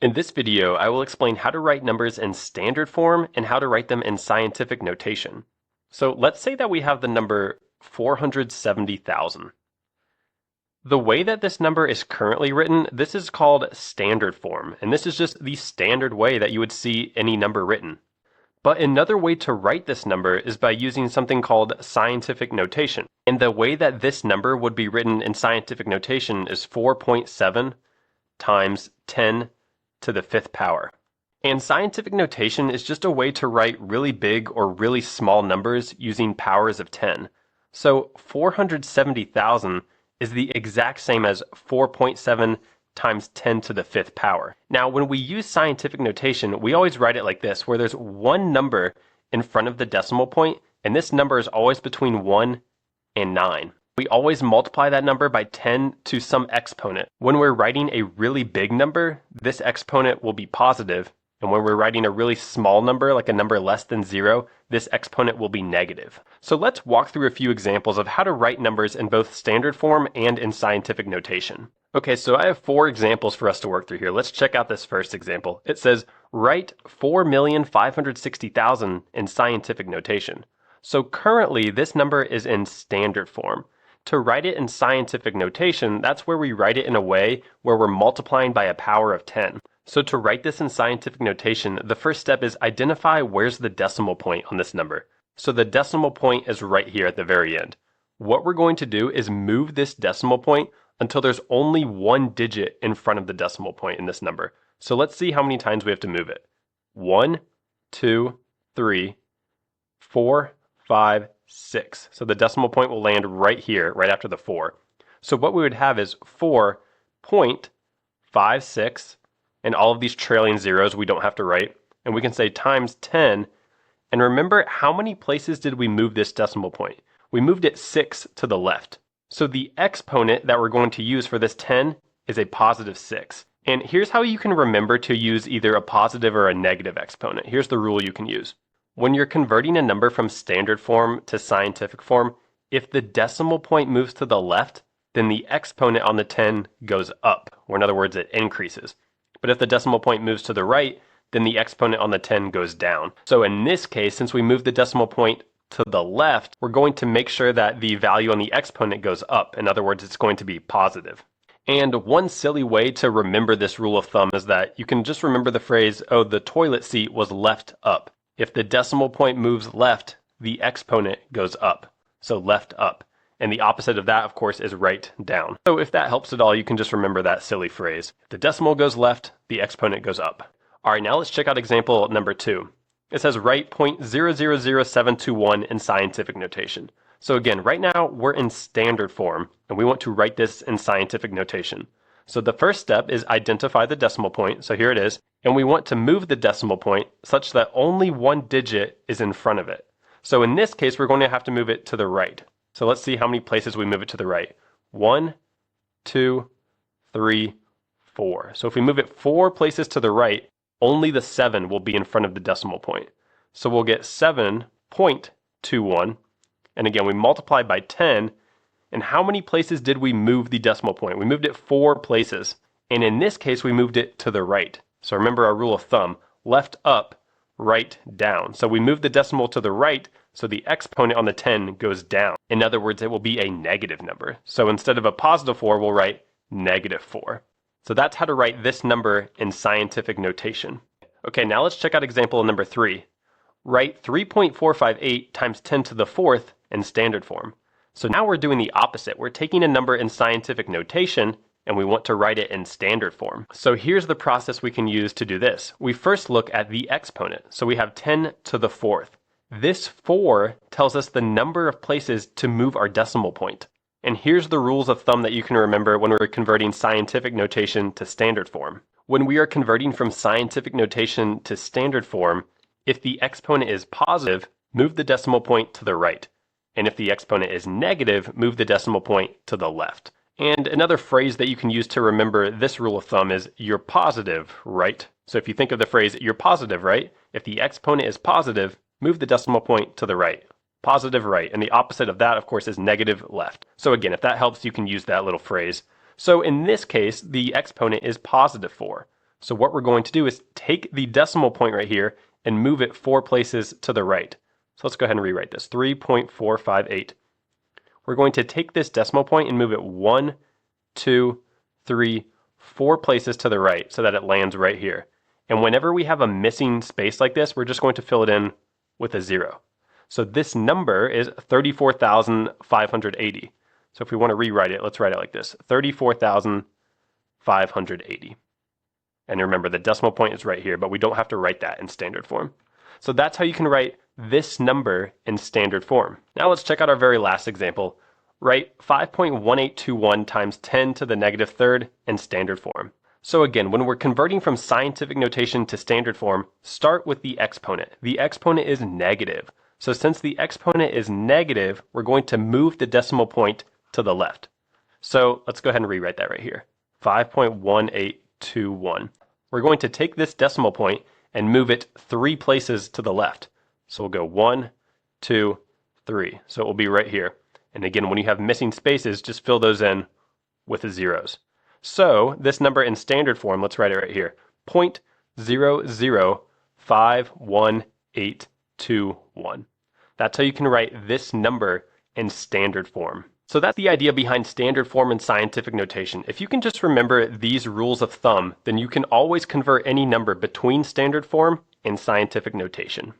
In this video, I will explain how to write numbers in standard form and how to write them in scientific notation. So let's say that we have the number 470,000. The way that this number is currently written, this is called standard form, and this is just the standard way that you would see any number written. But another way to write this number is by using something called scientific notation. And the way that this number would be written in scientific notation is 4.7 times 10 to the fifth power. And scientific notation is just a way to write really big or really small numbers using powers of 10. So 470,000 is the exact same as 4.7 times 10 to the fifth power. Now, when we use scientific notation, we always write it like this, where there's one number in front of the decimal point, and this number is always between 1 and 9. We always multiply that number by 10 to some exponent. When we're writing a really big number, this exponent will be positive, and when we're writing a really small number, like a number less than 0, this exponent will be negative. So let's walk through a few examples of how to write numbers in both standard form and in scientific notation. Okay, so I have 4 examples for us to work through here. Let's check out this first example. It says, write 4,560,000 in scientific notation. So currently, this number is in standard form. To write it in scientific notation, that's where we write it in a way where we're multiplying by a power of 10. So to write this in scientific notation, the first step is identify where's the decimal point on this number. So the decimal point is right here at the very end. What we're going to do is move this decimal point until there's only one digit in front of the decimal point in this number. So let's see how many times we have to move it. 1, 2, 3, 4, 5, 6. So the decimal point will land right here, right after the 4. So what we would have is 4.56, and all of these trailing zeros we don't have to write. And we can say times 10. And remember, how many places did we move this decimal point? We moved it 6 to the left. So the exponent that we're going to use for this 10 is a positive 6. And here's how you can remember to use either a positive or a negative exponent. Here's the rule you can use. When you're converting a number from standard form to scientific form, if the decimal point moves to the left, then the exponent on the 10 goes up, or in other words, it increases. But if the decimal point moves to the right, then the exponent on the 10 goes down. So in this case, since we moved the decimal point to the left, we're going to make sure that the value on the exponent goes up. In other words, it's going to be positive. And one silly way to remember this rule of thumb is that you can just remember the phrase, oh, the toilet seat was left up. If the decimal point moves left, the exponent goes up. So left up. And the opposite of that, of course, is right down. So if that helps at all, you can just remember that silly phrase. If the decimal goes left, the exponent goes up. All right, now let's check out example number 2. It says write 0.000721 in scientific notation. So again, right now we're in standard form, and we want to write this in scientific notation. So the first step is identify the decimal point. So here it is. And we want to move the decimal point such that only one digit is in front of it. So in this case, we're going to have to move it to the right. So let's see how many places we move it to the right. 1, 2, 3, 4. So if we move it 4 places to the right, only the 7 will be in front of the decimal point. So we'll get 7.21. And again, we multiply by 10. And how many places did we move the decimal point? We moved it 4 places. And in this case, we moved it to the right. So remember our rule of thumb, left up, right down. So we move the decimal to the right, so the exponent on the 10 goes down. In other words, it will be a negative number. So instead of a positive 4, we'll write negative 4. So that's how to write this number in scientific notation. Okay, now let's check out example number 3. Write 3.458 times 10 to the 4th in standard form. So now we're doing the opposite. We're taking a number in scientific notation and we want to write it in standard form. So here's the process we can use to do this. We first look at the exponent. So we have 10 to the 4th. This 4 tells us the number of places to move our decimal point. And here's the rules of thumb that you can remember when we're converting scientific notation to standard form. When we are converting from scientific notation to standard form, if the exponent is positive, move the decimal point to the right. And if the exponent is negative, move the decimal point to the left. And another phrase that you can use to remember this rule of thumb is you're positive, right? So if you think of the phrase you're positive, right? If the exponent is positive, move the decimal point to the right. Positive right. And the opposite of that, of course, is negative left. So again, if that helps, you can use that little phrase. So in this case, the exponent is positive 4. So what we're going to do is take the decimal point right here and move it 4 places to the right. So let's go ahead and rewrite this, 3.458. We're going to take this decimal point and move it 1, 2, 3, 4 places to the right so that it lands right here. And whenever we have a missing space like this, we're just going to fill it in with a 0. So this number is 34,580. So if we want to rewrite it, let's write it like this, 34,580. And remember, the decimal point is right here, but we don't have to write that in standard form. So that's how you can write this number in standard form. Now let's check out our very last example. Write 5.1821 times 10 to the negative third in standard form. So again, when we're converting from scientific notation to standard form, start with the exponent. The exponent is negative. So since the exponent is negative, we're going to move the decimal point to the left. So let's go ahead and rewrite that right here. 5.1821. We're going to take this decimal point and move it 3 places to the left. So we'll go 1, 2, 3. So it will be right here. And again, when you have missing spaces, just fill those in with the zeros. So this number in standard form, let's write it right here, 0.0051821. That's how you can write this number in standard form. So that's the idea behind standard form and scientific notation. If you can just remember these rules of thumb, then you can always convert any number between standard form and scientific notation.